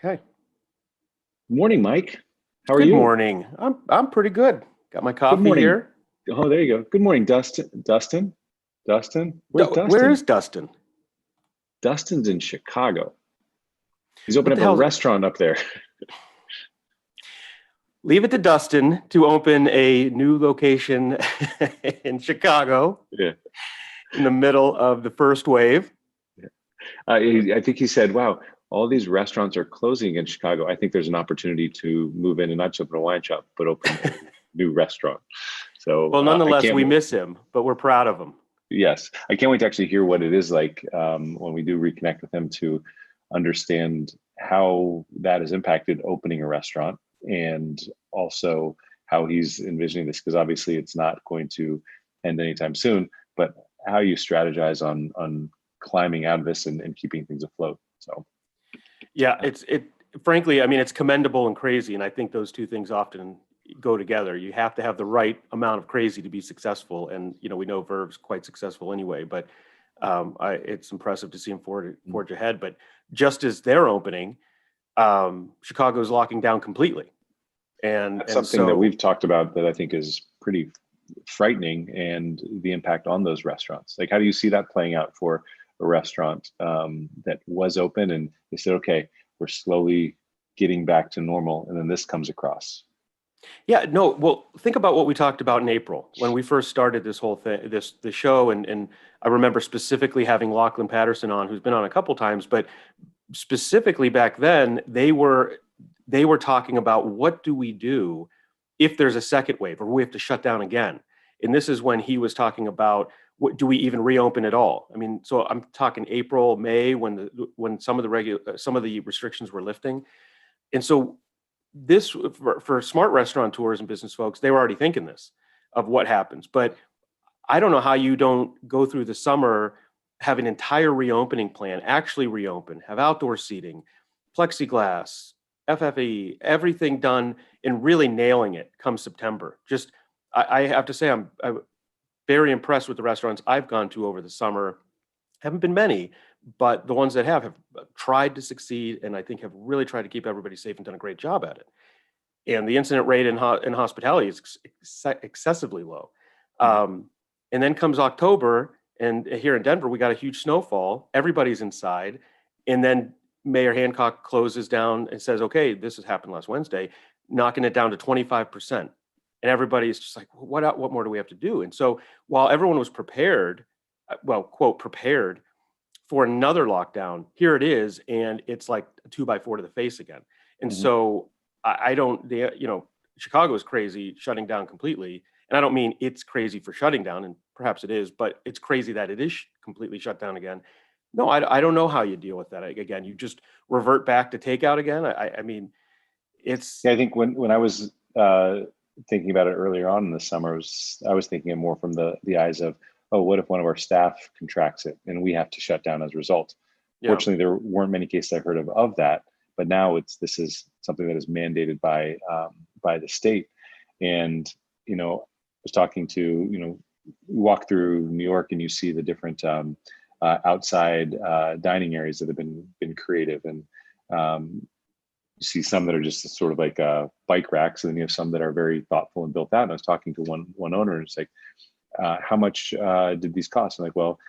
Okay. Morning, Mike. How are Good you? morning. I'm pretty good. Got my Good coffee morning. here. Oh, there you go. Good morning, Dustin. Dustin? Where's Where Dustin? is Dustin? Dustin's in Chicago. He's What opening the up a hell? restaurant up there. Leave it to Dustin to open a new location in Chicago Yeah. in the middle of the first wave. I think he said, wow, all these restaurants are closing in Chicago. I think there's an opportunity to move in and not just open a wine shop, but open a new restaurant. So Well, I nonetheless, can't, we miss him, but we're proud of him. yes, I can't wait to actually hear what it is like when we do reconnect with him to understand how that has impacted opening a restaurant and also how he's envisioning this, because obviously it's not going to end anytime soon, but how you strategize on climbing out of this and keeping things afloat. So Yeah, it frankly, I mean, it's commendable and crazy, and I think those two things often go together. You have to have the right amount of crazy to be successful, and we know Verve's quite successful anyway. But it's impressive to see him forge ahead. But just as they're opening, Chicago's locking down completely, and that's and something that so we've talked about that I think is pretty frightening, and the impact on those restaurants. Like, how do you see that playing out for a restaurant that was open and they said, okay, we're slowly getting back to normal, and then this comes across? yeah, no, well, think about what we talked about in April when we first started this whole thing, the show, and I remember specifically having Lachlan Patterson on, who's been on a couple times, but specifically back then they were talking about what do we do if there's a second wave or we have to shut down again. And this is when he was talking about what do we even reopen at all. I mean, so I'm talking April, May, when some of the restrictions were lifting. And so this for smart restaurateurs and business folks, they were already thinking this of what happens. But I don't know how you don't go through the summer, have an entire reopening plan, actually reopen, have outdoor seating, plexiglass, FFE, everything done, and really nailing it come September. Just, I have to say, I'm very impressed with the restaurants I've gone to over the summer. Haven't been many, but the ones that have tried to succeed, and I think have really tried to keep everybody safe and done a great job at it. And the incident rate in hospitality is excessively low. And then comes October, and here in Denver, we got a huge snowfall. Everybody's inside, and then Mayor Hancock closes down and says, "Okay, this has happened last Wednesday, knocking it down to 25%." And everybody's just like, "What more do we have to do?" And so, while everyone was prepared, well, quote, prepared for another lockdown, here it is, and it's like a 2x4 to the face again. And Mhm. so, I don't, Chicago is crazy shutting down completely. And I don't mean it's crazy for shutting down, and perhaps it is, but it's crazy that it is completely shut down again. No, I don't know how you deal with that. Again, you just revert back to takeout again. I mean, it's, Yeah, I think when I was thinking about it earlier on in the summer, I was thinking it more from the eyes of, oh, what if one of our staff contracts it and we have to shut down as a result? yeah, Fortunately, there weren't many cases I heard of that, but now this is something that is mandated by the state. And I was talking to you walk through New York and you see the different outside dining areas that have been creative, and um, you see some that are just sort of like bike racks, and then you have some that are very thoughtful and built out. And I was talking to one owner, and it's like, how much did these cost? I'm like, well,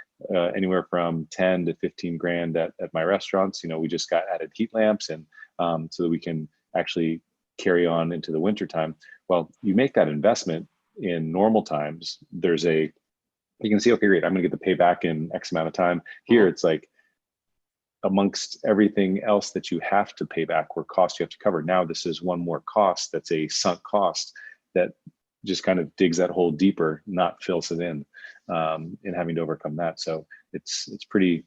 anywhere from 10 to 15 grand at my restaurants. We just got added heat lamps, and so that we can actually carry on into the winter time. Well, you make that investment in normal times. You can see, okay, great, I'm going to get the payback in X amount of time. Here, mhm. it's like, amongst everything else that you have to pay back or cost you have to cover, now this is one more cost that's a sunk cost that just kind of digs that hole deeper, not fills it in having to overcome that. So it's pretty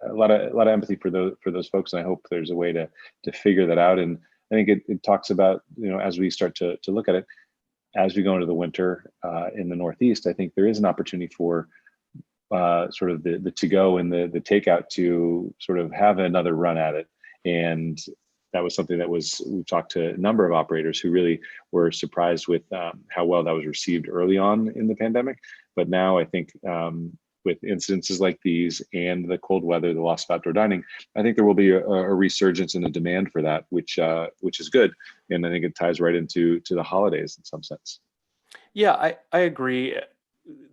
a lot of empathy for those folks, and I hope there's a way to figure that out. And I think it talks about, as we start to look at it, as we go into the winter in the Northeast, I think there is an opportunity for sort of the to go and the takeout to sort of have another run at it. And that was something that we've talked to a number of operators who really were surprised with how well that was received early on in the pandemic. But now I think with incidences like these and the cold weather, the loss of outdoor dining, I think there will be a resurgence in a demand for that, which is good, and I think it ties right into the holidays in some sense. Yeah, I agree.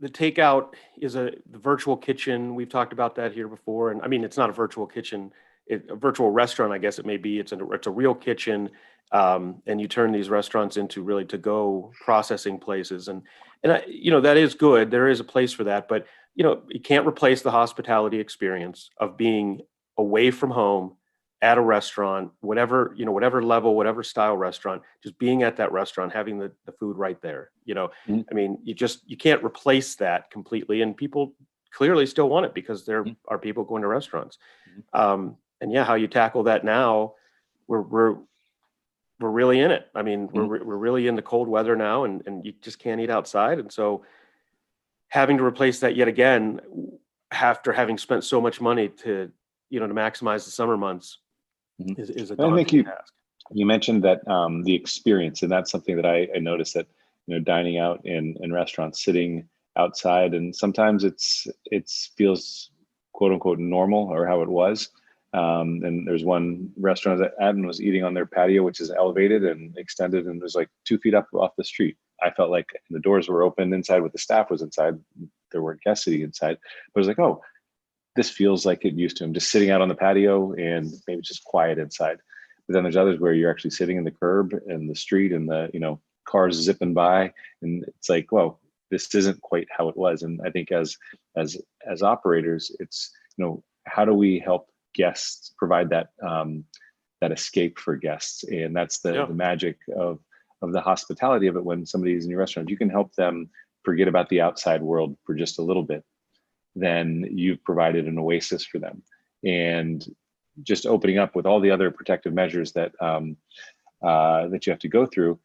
The takeout is the virtual kitchen. We've talked about that here before, and I mean, it's not a virtual kitchen, a virtual restaurant, I guess it may be. It's a real kitchen, and you turn these restaurants into really to go processing places, and that is good. There is a place for that, but you can't replace the hospitality experience of being away from home at a restaurant, whatever level, whatever style restaurant, just being at that restaurant, having the food right there. Mhm. I mean, you can't replace that completely, and people clearly still want it because there Mhm. are people going to restaurants. Mhm. And yeah, how you tackle that now, we're we're we're really in it. I mean, Mhm. we're really in the cold weather now, and you just can't eat outside, and so having to replace that yet again after having spent so much money to maximize the summer months Mhm. is a And I think daunting task. you mentioned that the experience, and that's something that I noticed that dining out in restaurants, sitting outside, and sometimes it's feels quote unquote normal or how it was. And there's one restaurant that Adam was eating on their patio, which is elevated and extended, and it was like 2 feet up off the street. I felt like the doors were open inside, with the staff was inside. There weren't guests sitting inside, but it was like, oh, this feels like it used to. I'm just sitting out on the patio and maybe just quiet inside. But then there's others where you're actually sitting in the curb and the street and the cars zipping by, and it's like, well, this isn't quite how it was. And I think as as operators, it's how do we help guests provide that escape for guests, and that's the Yeah. the magic of the hospitality of it. When somebody's in your restaurant, you can help them forget about the outside world for just a little bit, then you've provided an oasis for them. And just opening up with all the other protective measures that you have to go through,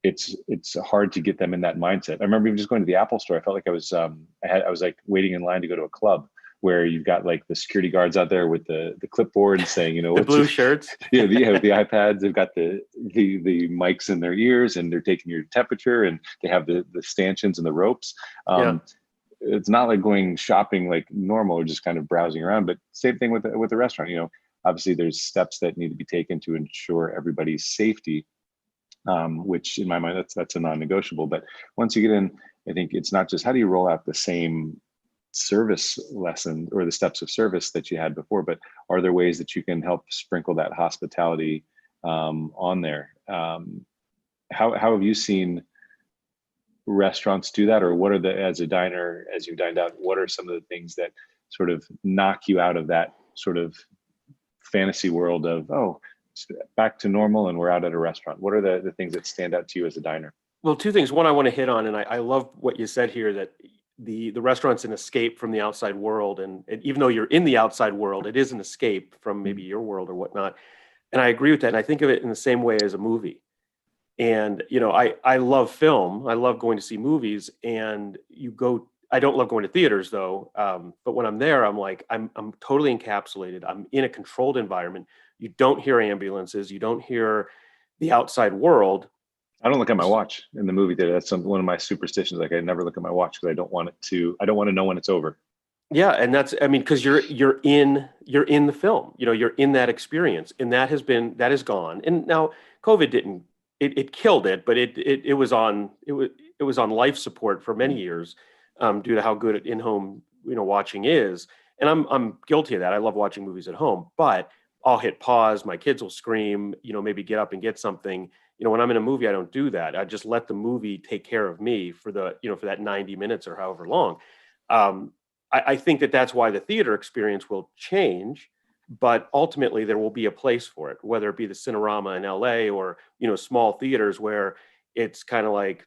it's hard to get them in that mindset. I remember even just going to the Apple store. I felt like I was like waiting in line to go to a club where you've got like the security guards out there with the clipboard saying, The what's blue shirts. with the iPads, they've got the mics in their ears, and they're taking your temperature, and they have the stanchions and the ropes. Yeah. It's not like going shopping like normal or just kind of browsing around, but same thing with the restaurant. Obviously there's steps that need to be taken to ensure everybody's safety, which in my mind, that's a non-negotiable. But once you get in, I think it's not just how do you roll out the same service lesson or the steps of service that you had before, but are there ways that you can help sprinkle that hospitality on there? How have you seen restaurants do that, or what are as a diner, as you dined out, what are some of the things that sort of knock you out of that sort of fantasy world of, oh, it's back to normal and we're out at a restaurant? What are the things that stand out to you as a diner? Well, two things. One, I want to hit on, and I love what you said here, that the restaurant's an escape from the outside world, and even though you're in the outside world, it is an escape from maybe your world or whatnot. And I agree with that. And I think of it in the same way as a movie. And I love film. I love going to see movies. And I don't love going to theaters though. But when I'm there, I'm like I'm totally encapsulated. I'm in a controlled environment. You don't hear ambulances. You don't hear the outside world. I don't look at my watch in the movie theater. That's one of my superstitions. Like I never look at my watch because I don't want to know when it's over. Yeah, and I mean, because you're in the film. You're in that experience, and that is gone. And now COVID didn't it killed it, but it was on life support for many years, due to how good in-home watching is. And I'm guilty of that. I love watching movies at home, but I'll hit pause. My kids will scream. Maybe get up and get something. When I'm in a movie, I don't do that. I just let the movie take care of me for for that 90 minutes or however long. Um, I think that's why the theater experience will change, but ultimately there will be a place for it, whether it be the Cinerama in LA or small theaters where it's kind of like,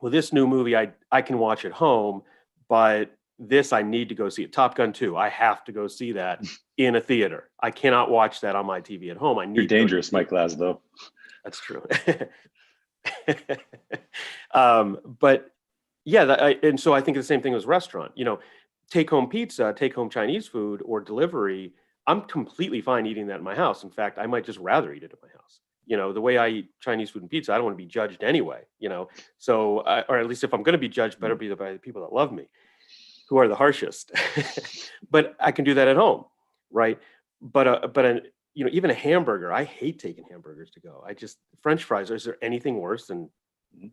well, this new movie I can watch at home, but this I need to go see it. Top Gun 2, I have to go see that in a theater. I cannot watch that on my TV at home. I You're need to go to the dangerous, Mike theater. Laszlo. That's true. But yeah, and so I think the same thing as restaurant. Take home pizza, take home Chinese food, or delivery. I'm completely fine eating that in my house. In fact, I might just rather eat it at my house. The way I eat Chinese food and pizza, I don't want to be judged anyway. So, or at least if I'm going to be judged, better be by the people that love me. who are the harshest. But I can do that at home, right? But even a hamburger, I hate taking hamburgers to go. French fries. Is there anything worse than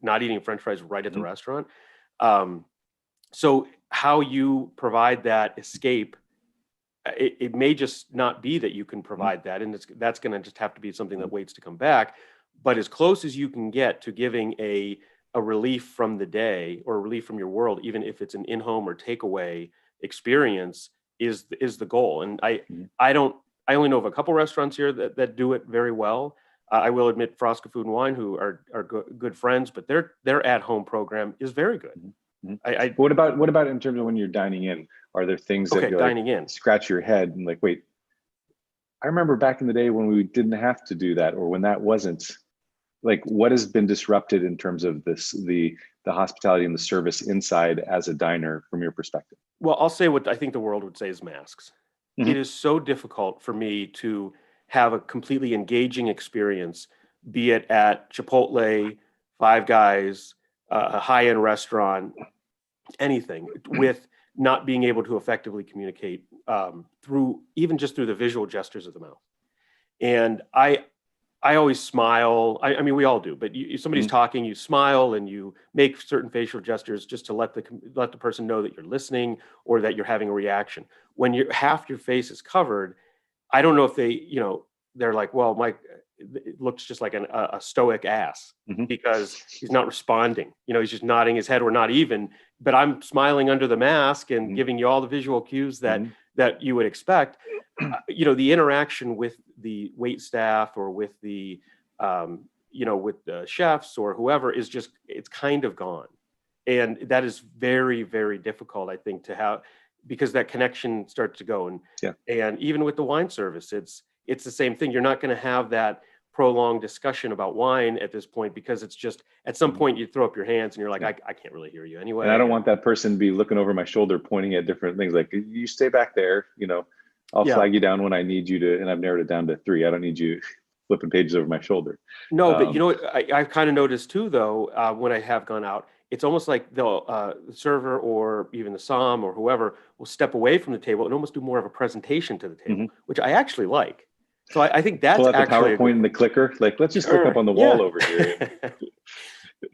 not eating French fries right at the restaurant? So how you provide that escape, it may just not be that you can provide that, and that's going to just have to be something that waits to come back. But as close as you can get to giving a relief from the day or a relief from your world, even if it's an in-home or takeaway experience, is the goal. And I only know of a couple restaurants here that do it very well. I will admit Frosca Food and Wine, who are good friends, but their at-home program is very good. What about in terms of when you're dining in? Are there things that you're dining in, scratch your head and like, wait, I remember back in the day when we didn't have to do that, or when that wasn't, like, what has been disrupted in terms of the hospitality and the service inside as a diner from your perspective? Well, I'll say what I think the world would say is masks. It is so difficult for me to have a completely engaging experience, be it at Chipotle, Five Guys, a high-end restaurant, anything, with not being able to effectively communicate through the visual gestures of the mouth. And I always smile. I mean, we all do, but if somebody's talking, you smile and you make certain facial gestures just to let the person know that you're listening or that you're having a reaction. When half your face is covered, I don't know if they're like, well, Mike, it looks just like a stoic ass because he's not responding. He's just nodding his head or not even, but I'm smiling under the mask and giving you all the visual cues that you would expect. The interaction with the wait staff or with the, with the chefs or whoever it's kind of gone. And that is very, very difficult, I think, to have, because that connection starts to go. And even with the wine service, it's the same thing. You're not going to have that prolonged discussion about wine at this point, because it's just, at some point you throw up your hands and you're like, I can't really hear you anyway. And I don't want that person to be looking over my shoulder, pointing at different things. Like, you stay back there, I'll flag you down when I need you to, and I've narrowed it down to 3. I don't need you flipping pages over my shoulder. No, but what I've kind of noticed too, though, when I have gone out, it's almost like the server or even the som or whoever will step away from the table and almost do more of a presentation to the table, which I actually like. So I think that's pull out actually the PowerPoint and the clicker. Like, let's just look up on the wall over here.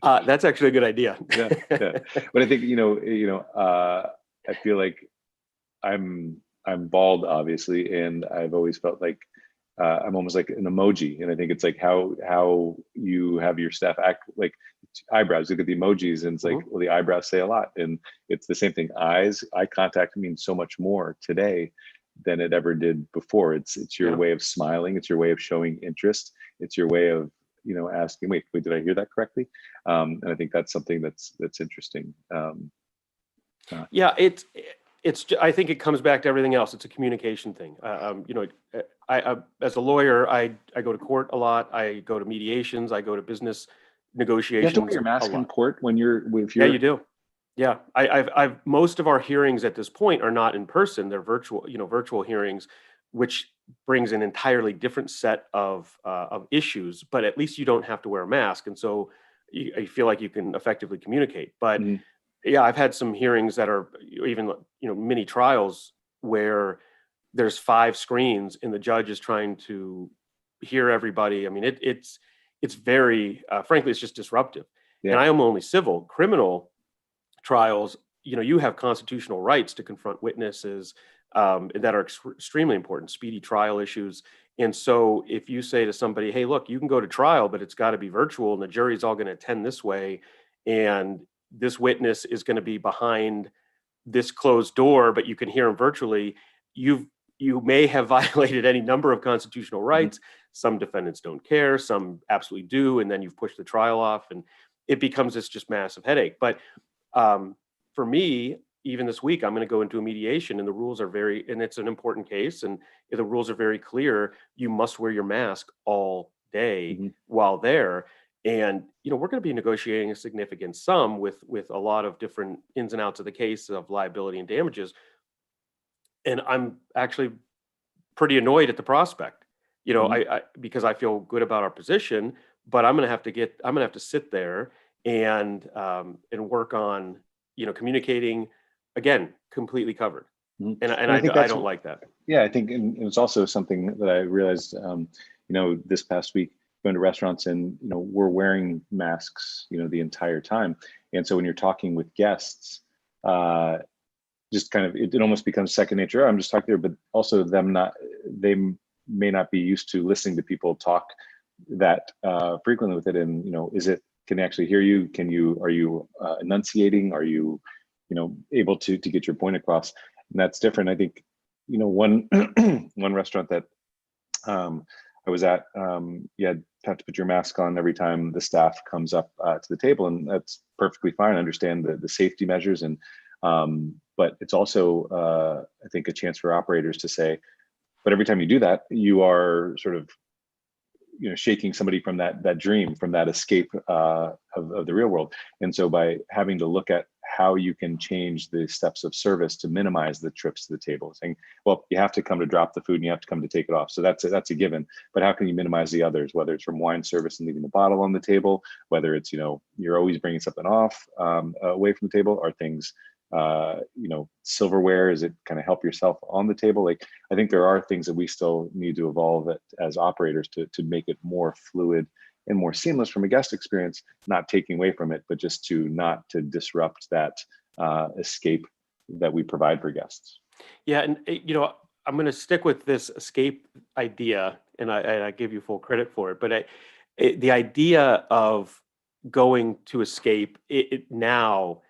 That's actually a good idea. Yeah. But I think I feel like I'm bald, obviously, and I've always felt like I'm almost like an emoji. And I think it's like how you have your staff act, like eyebrows. Look at the emojis, and it's like, well, the eyebrows say a lot. And it's the same thing. Eye contact means so much more today than it ever did before. It's your way of smiling. It's your way of showing interest. It's your way of asking, wait, did I hear that correctly? And I think that's something that's interesting. I think it comes back to everything else. It's a communication thing. I as a lawyer, I go to court a lot. I go to mediations. I go to business negotiations. You have to wear your mask in court if you're. Yeah, you do. Yeah, I've most of our hearings at this point are not in person. They're virtual, virtual hearings, which brings an entirely different set of issues. But at least you don't have to wear a mask, and so you feel like you can effectively communicate. But yeah, I've had some hearings that are even mini trials where there's 5 screens and the judge is trying to hear everybody. I mean, it's very frankly, it's just disruptive. And I am only civil. Criminal trials, you have constitutional rights to confront witnesses that are extremely important, speedy trial issues. And so if you say to somebody, hey, look, you can go to trial, but it's got to be virtual and the jury's all going to attend this way, and this witness is going to be behind this closed door, but you can hear him virtually, you may have violated any number of constitutional rights. Some defendants don't care, some absolutely do, and then you've pushed the trial off, and it becomes this just massive headache. But for me, even this week, I'm going to go into a mediation, and the rules are and it's an important case, and the rules are very clear. You must wear your mask all day while there. And, we're going to be negotiating a significant sum with a lot of different ins and outs of the case of liability and damages. And I'm actually pretty annoyed at the prospect, because I feel good about our position, but I'm going to have to sit there and work on, communicating Mm-hmm. completely covered. Mm-hmm. And And I think I that's, don't like that. yeah, I think, and it's also something that I realized, this past week, going to restaurants, and, we're wearing masks, the entire time. And so when you're talking with guests, uh, just kind of, it almost becomes second nature. "Oh, I'm just talking there," but also they may not be used to listening to people talk that frequently with it. And, can they actually hear you? Are you enunciating? Are you, able to get your point across? And that's different. I think, one, one restaurant that I was at, you have to put your mask on every time the staff comes up to the table, and that's perfectly fine. I understand the safety measures, and but it's also, I think, a chance for operators to say, but every time you do that, you are sort of, shaking somebody from that dream, from that escape of the real world. And so by having to look at how you can change the steps of service to minimize the trips to the table, saying, well, you have to come to drop the food and you have to come to take it off, so that's a given, but how can you minimize the others, whether it's from wine service and leaving the bottle on the table, whether it's, you're always bringing something off, away from the table, or things, silverware, is it kind of help yourself on the table? Like, I think there are things that we still need to evolve as operators to make it more fluid and more seamless from a guest experience, not taking away from it, but just not to disrupt that escape that we provide for guests. Yeah, and I'm going to stick with this escape idea, and I give you full credit for it. But the idea of going to escape now,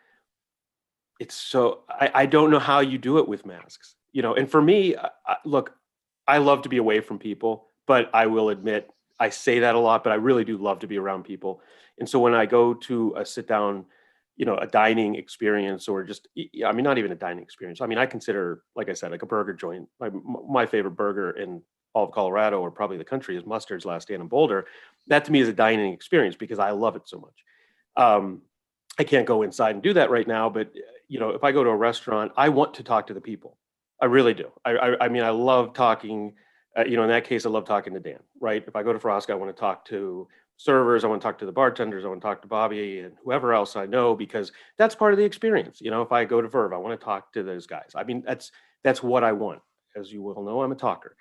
it's so I don't know how you do it with masks. And for me, look, I love to be away from people, but I will admit I say that a lot, but I really do love to be around people. And so when I go to a sit down, a dining experience, or just, I mean, not even a dining experience. I mean, I consider, like I said, like a burger joint. My favorite burger in all of Colorado, or probably the country, is Mustard's Last Stand in Boulder. That to me is a dining experience because I love it so much. I can't go inside and do that right now, but if I go to a restaurant, I want to talk to the people. I really do. I mean, I love talking. In that case, I love talking to Dan. Right? If I go to Frosca, I want to talk to servers. I want to talk to the bartenders. I want to talk to Bobby and whoever else I know, because that's part of the experience. If I go to Verve, I want to talk to those guys. I mean, that's what I want. As you well know, I'm a talker.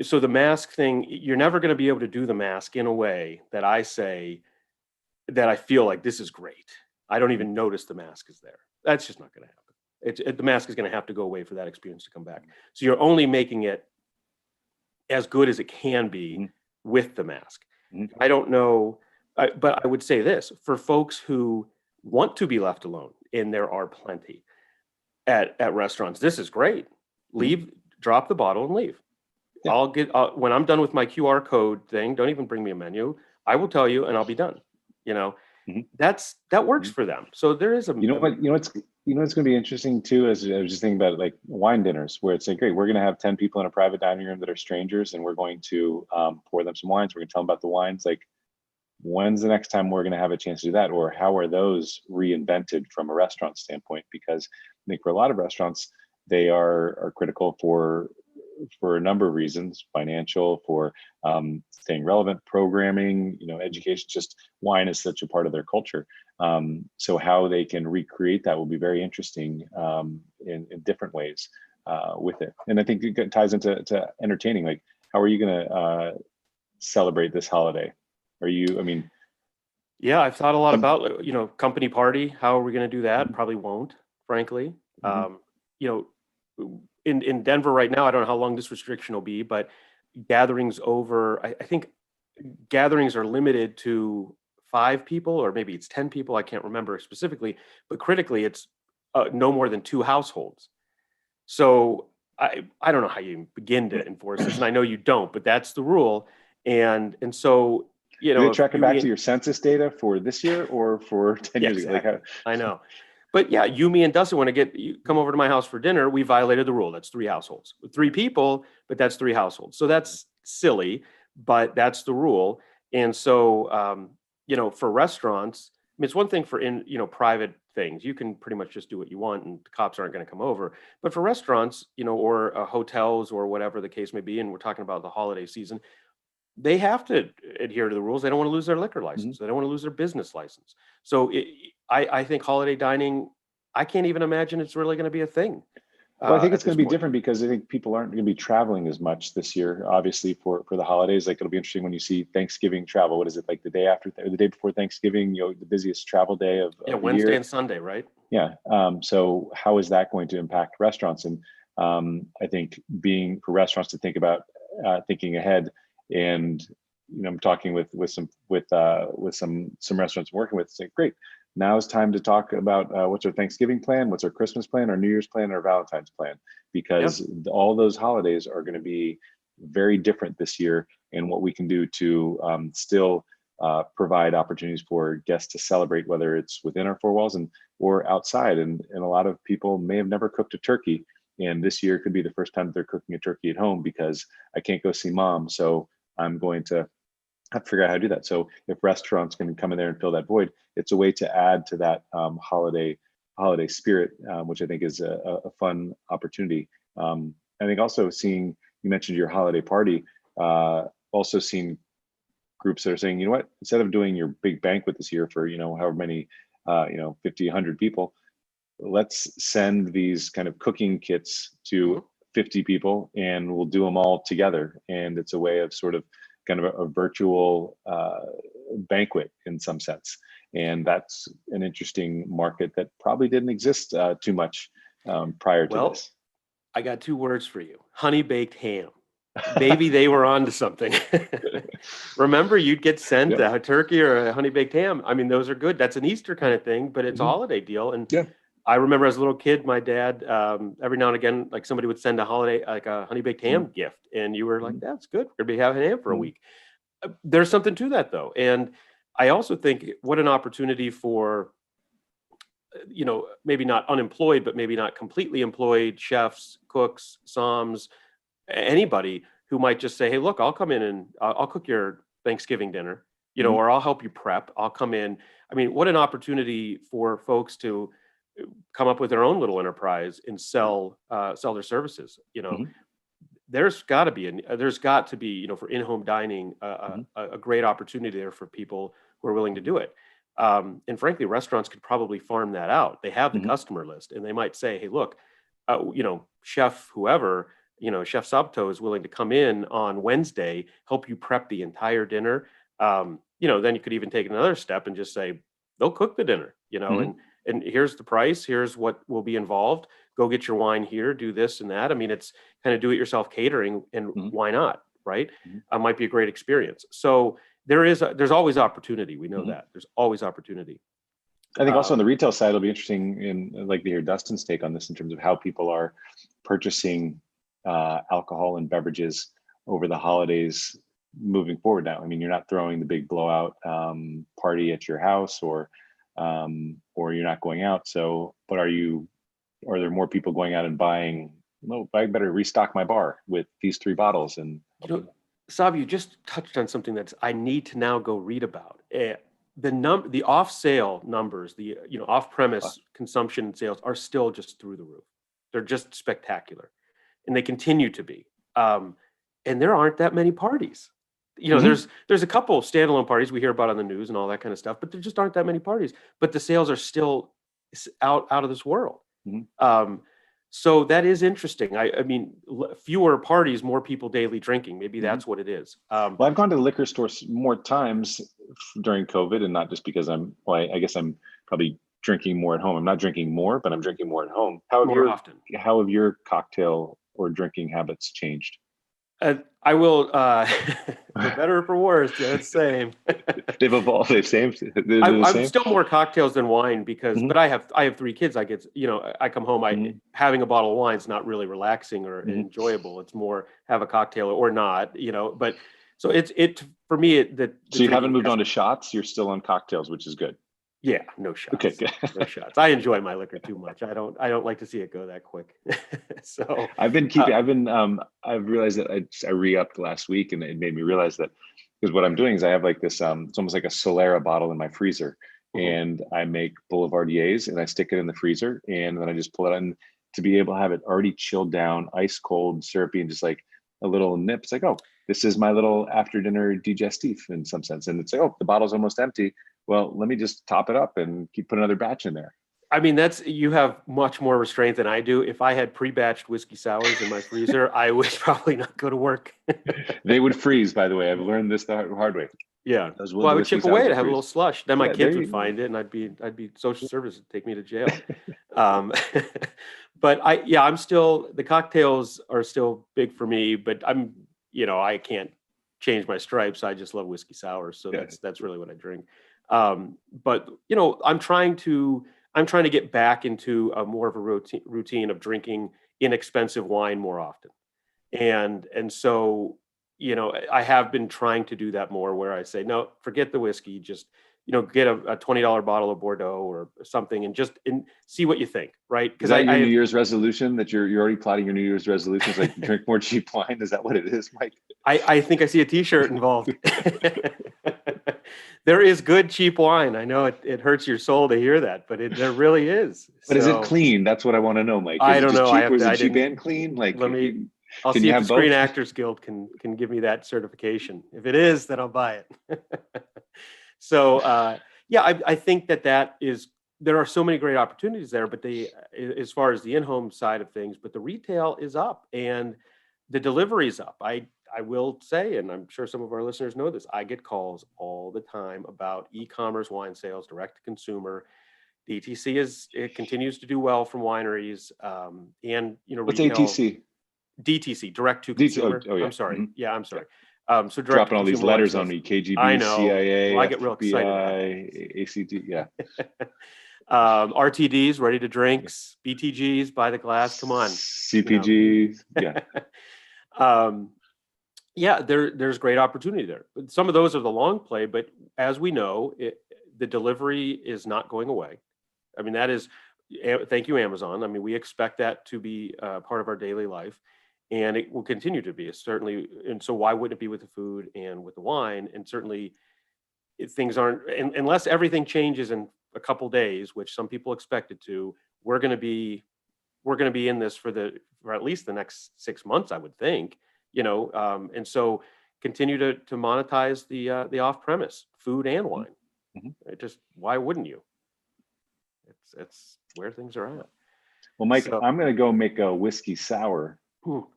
So the mask thing, you're never going to be able to do the mask in a way that I say that I feel like this is great. I don't even notice the mask is there. That's just not going to happen. The mask is going to have to go away for that experience to come back. So you're only making it as good as it can be with the mask. I don't know, but I would say this for folks who want to be left alone, and there are plenty at restaurants. This is great. Leave, drop the bottle, and leave. Yeah. I'll get when I'm done with my QR code thing. Don't even bring me a menu. I will tell you, and I'll be done. That works for them. So there is a. What's going to be interesting too, as I was just thinking about it, like wine dinners, where it's like, great, we're going to have 10 people in a private dining room that are strangers, and we're going to pour them some wines. We're going to tell them about the wines. Like, when's the next time we're going to have a chance to do that? Or how are those reinvented from a restaurant standpoint? Because I think for a lot of restaurants, they are critical for a number of reasons: financial, for staying relevant, programming, education. Just wine is such a part of their culture. So how they can recreate that will be very interesting in different ways with it. And I think it ties into entertaining. Like, how are you going to celebrate this holiday? Yeah, I've thought a lot about, company party. How are we going to do that? Probably won't, frankly. In Denver right now, I don't know how long this restriction will be, but gatherings I think gatherings are limited to 5 people, or maybe it's 10 people. I can't remember specifically, but critically, it's no more than 2 households. So I don't know how you begin to enforce this, and I know you don't, but that's the rule. And so, do they track it back to your census data for this year or for 10 years ago? Exactly. I know. But yeah, me and Dustin want to come over to my house for dinner. We violated the rule. That's 3 households. 3 people, but that's 3 households. So that's silly, but that's the rule. And so, for restaurants, I mean, it's one thing for private things. You can pretty much just do what you want, and the cops aren't going to come over. But for restaurants, or hotels, or whatever the case may be, and we're talking about the holiday season, they have to adhere to the rules. They don't want to lose their liquor license. They don't want to lose their business license. So I think holiday dining, I can't even imagine it's really going to be a thing Well, I think at it's going this to be point. different because I think people aren't going to be traveling as much this year. Obviously, for the holidays, like it'll be interesting when you see Thanksgiving travel. What is it like the day after or the day before Thanksgiving? The busiest travel day Yeah, of the Wednesday year. and Sunday, right? Yeah. So how is that going to impact restaurants? And I think being for restaurants to think about thinking ahead, and I'm talking with some restaurants I'm working with. Say, great. Now it's time to talk about what's our Thanksgiving plan, what's our Christmas plan, our New Year's plan, our Valentine's plan, Yeah. because all those holidays are going to be very different this year, and what we can do to still provide opportunities for guests to celebrate, whether it's within our four walls or outside. And a lot of people may have never cooked a turkey, and this year could be the first time they're cooking a turkey at home because I can't go see mom, so I'm going to have to figure out how to do that. So if restaurants can come in there and fill that void, it's a way to add to that holiday spirit, which I think is a fun opportunity. I think also seeing, you mentioned your holiday party, also seeing groups that are saying, you know what, instead of doing your big banquet this year for however many 50, 100 people, let's send these kind of cooking kits to Mhm. 50 people and we'll do them all together. And it's a way of sort of kind of a virtual banquet in some sense. And that's an interesting market that probably didn't exist too much prior to Well, this. I got two words for you: honey baked ham. Maybe they were onto something. Remember, you'd get sent Yeah. a turkey or a honey baked ham. I mean, those are good. That's an Easter kind of thing, but it's a Hmm. holiday deal. And Yeah. I remember as a little kid, my dad, every now and again, like somebody would send a holiday, like a honey baked ham gift, and you were like, Hmm. "That's good. We're gonna be having ham for a Hmm. week." There's something to that, though, and I also think what an opportunity for maybe not unemployed, but maybe not completely employed chefs, cooks, somms, anybody who might just say, "Hey, look, I'll come in and I'll cook your Thanksgiving dinner, Hmm. or I'll help you prep. I'll come in." I mean, what an opportunity for folks to come up with their own little enterprise and sell their services. Hmm. There's got to be, for in-home dining, Hmm. a great opportunity there for people who are willing to do it. And frankly, restaurants could probably farm that out. They have the Hmm. customer list, and they might say, "Hey, look, chef whoever, Chef Sabato is willing to come in on Wednesday, help you prep the entire dinner." Then you could even take another step and just say, "They'll cook the dinner, Hmm. and here's the price. Here's what will be involved. Go get your wine here, do this and that." I mean, it's kind of do-it-yourself catering, and Hmm. why not, right? Hmm. Might be a great experience. So there's always opportunity. We know Hmm. that there's always opportunity. I think also on the Um, retail side, it'll be interesting in like to hear Dustin's take on this in terms of how people are purchasing alcohol and beverages over the holidays moving forward now. I mean, you're not throwing the big blowout party at your house or you're not going out. So, but are there more people going out and buying, no, I better restock my bar with these 3 bottles and you know, Sav, you just touched on something that I need to now go read about. The off sale numbers, the off uh, premise consumption sales are still just through the roof. They're just spectacular, and they continue to be. Um, and there aren't that many parties. mhm, There's a couple of standalone parties we hear about on the news and all that kind of stuff, but there just aren't that many parties. But the sales are still out of this world. mhm. Um, so that is interesting. I mean, fewer parties, more people daily drinking. Maybe Mhm. that's what it is. Well, I've gone to the liquor store more times during COVID, and not just because I guess I'm probably drinking more at home. I'm not drinking more, but I'm drinking more at home. More often. How have your cocktail or drinking habits changed? I will, for better or for worse, yeah, it's the same. They've evolved. They're the I'm same. still more cocktails than wine because, Hmm. but I have 3 kids. I come home. Hmm. Having a bottle of wine is not really relaxing or Hmm. enjoyable. It's more have a cocktail or not. But so it for me the So you haven't drinking moved has on to to. shots. You're still on cocktails, which is good. Yeah, no Okay, shots. good. No shots. I enjoy my liquor too much. I don't like to see it go that quick. So, I've been uh, keeping. I've realized that I re-upped last week, and it made me realize that because what I'm doing is I have like this. It's almost like a Solera bottle in my freezer, mhm. and I make Boulevardiers, and I stick it in the freezer, and then I just pull it out. And to be able to have it already chilled down, ice cold, syrupy, and just like a little nip. It's like, oh, this is my little after dinner digestif in some sense. And it's like, oh, the bottle's almost empty. Well, let me just top it up and keep put another batch in there. I mean, you have much more restraint than I do. If I had pre-batched whiskey sours in my freezer, I would probably not go to work. They would freeze, by the way. I've learned this the hard way. Yeah. Those Well, I the would whiskey chip away sours to would have a little freeze. slush. Then my Yeah, there kids would you find it, and I'd be social service would take me to jail. Um, but I'm still, the cocktails are still big for me, but I can't change my stripes. I just love whiskey sours. So yeah. that's really what I drink. But I'm trying to get back into a more of a routine of drinking inexpensive wine more often. And so, I have been trying to do that more where I say, no, forget the whiskey, just, get a $20 bottle of Bordeaux or something and see what you think. Right. Is Because that your New Year's resolution that you're already plotting your New Year's resolutions, like drink more cheap wine? Is that what it is, Mike? I think I see a t-shirt involved. There is good cheap wine. I know it hurts your soul to hear that, but there really is. But is it So clean? That's what I want to know, Mike. Is I it don't just know. cheap or is it I cheap didn't and clean? Like, let me. I'll can see you if the have Screen both? Actors Guild can give me that certification. If it is, then I'll buy it. So I think that is, there are so many great opportunities there, but as far as the in-home side of things, but the retail is up and the delivery is up. I will say, and I'm sure some of our listeners know this, I get calls all the time about e-commerce wine sales, direct to consumer. DTC it continues to do well from wineries, and What's retail. ATC? DTC, direct to DT, consumer. oh yeah. I'm sorry. Mhm. Yeah, I'm Yeah. sorry. So direct to Dropping all these consumer wine letters on sales. me. I KGB, know. Well, CIA, I get real excited about FBI, ACT. Yeah. RTDs, ready to Yeah. drinks, BTGs, by the glass. Come on. CPG. Yeah. um, there's great opportunity there. Some of those are the long play, but as we know, the delivery is not going away. I mean, thank you, Amazon. I mean, we expect that to be part of our daily life, and it will continue to be, certainly. And so, why wouldn't it be with the food and with the wine? And certainly, if things aren't, unless everything changes in a couple days, which some people expect it to. We're going to be in this for at least the next 6 months, I would think. And so continue to monetize the off premise food and wine. Mhm. Why wouldn't you? It's where things are at. Well, Mike, So, I'm going to go make a whiskey sour.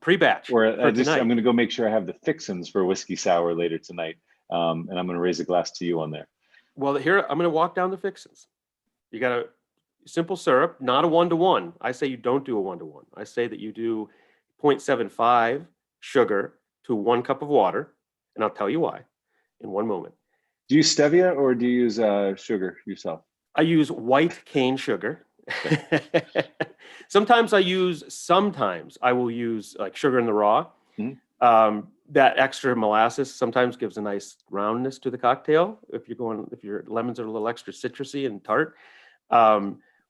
Pre-batch Or for tonight. I'm going to go make sure I have the fixins for whiskey sour later tonight. And I'm going to raise a glass to you on there. Well, here I'm going to walk down the fixins. You got a simple syrup, not a 1-to-1. I say you don't do a 1-to-1. I say that you do 0.75 sugar to 1 cup of water, and I'll tell you why in one moment. Do you use stevia or do you use sugar yourself? I use white cane sugar. Sometimes I will use like sugar in the raw. Mm-hmm. That extra molasses sometimes gives a nice roundness to the cocktail if your lemons are a little extra citrusy and tart.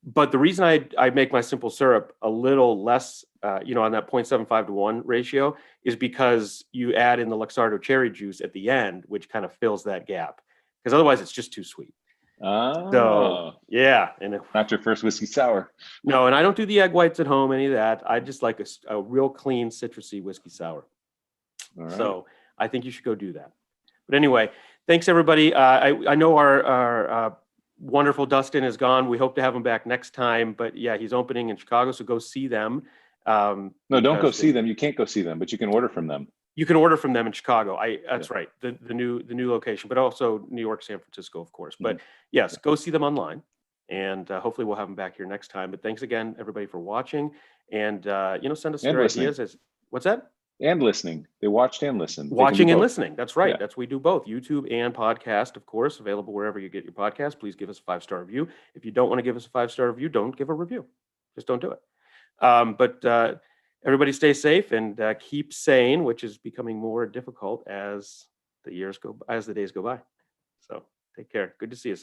But the reason I make my simple syrup a little less, on that 0.75 to 1 ratio is because you add in the Luxardo cherry juice at the end, which kind of fills that gap. Because otherwise it's just too sweet. So yeah, and not your first whiskey sour. No, and I don't do the egg whites at home, any of that. I just like a real clean citrusy whiskey sour. All right. So I think you should go do that. But anyway, thanks everybody. I know our wonderful Dustin is gone. We hope to have him back next time. But yeah, he's opening in Chicago, so go see them. No, don't go see them. You can't go see them, but you can order from them. You can order from them in Chicago. That's right. The new location, but also New York, San Francisco, of course. But yes, go see them online, and hopefully we'll have them back here next time. But thanks again, everybody, for watching, and send us your ideas. What's that? And listening. They watched and listened. Watching and listening. That's right. Yeah. We do both, YouTube and podcast, of course, available wherever you get your podcast. Please give us a 5-star review. If you don't want to give us a 5-star review, don't give a review. Just don't do it. But everybody stay safe and keep sane, which is becoming more difficult as the days go by. So take care. Good to see you.